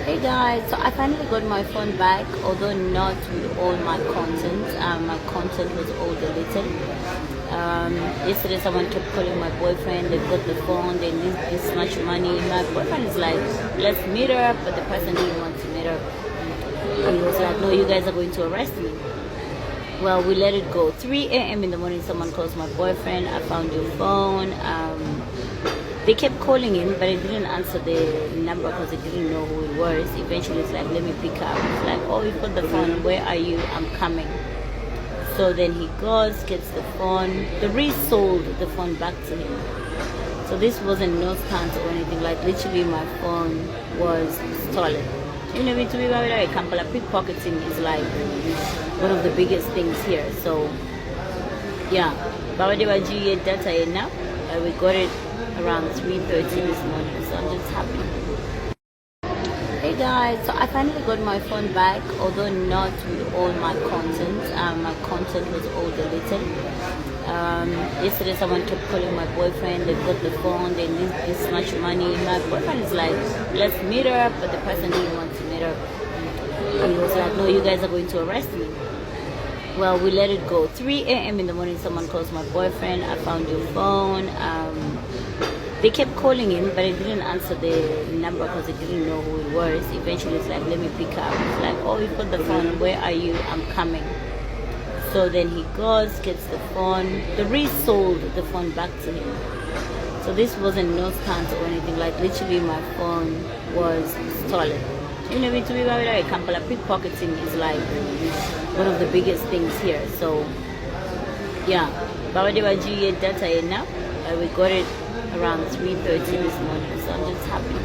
Hey guys, so I finally got my phone back, although not with all my content. My content was all deleted. Yesterday someone kept calling my boyfriend, they got the phone, they need this much money. My boyfriend is like, let's meet up, but the person didn't want to meet up. He was like, no, you guys are going to arrest me. Well, we let it go. 3 a.m. in the morning, someone calls my boyfriend, I found your phone. They kept calling him, but he didn't answer the number because they didn't know who he was. Eventually, it's like, let me pick up. It's like, oh, you got the phone. Where are you? I'm coming. So then he goes, gets the phone. The resold the phone back to him. So this wasn't no stunt or anything. Like, literally, my phone was stolen. You know, to be very Kampala, pickpocketing is like one of the biggest things here. So, yeah. Bajikwatidde data now. We got it around 3:30 this morning, so I'm just happy. Hey guys, so I finally got my phone back, although not with all my content. My content was all deleted. Yesterday someone kept calling my boyfriend, they got the phone, they need this much money. My boyfriend is like, let's meet up, but the person didn't want to meet up. He was like, no, you guys are going to arrest me. Well, we let it go. 3 a.m. in the morning, someone calls my boyfriend, I found your phone. They kept calling him, but he didn't answer the number because they didn't know who he was. Eventually, it's like, let me pick up. It's like, oh, you got the phone. Where are you? I'm coming. So then he goes, gets the phone. The resold the phone back to him. So this wasn't no stunt or anything. Like, literally, my phone was stolen. You know, to be very Kampala, pickpocketing is like one of the biggest things here. So, yeah. Bajikwatidde data now. We got it around 3:30 this morning, so I'm just happy.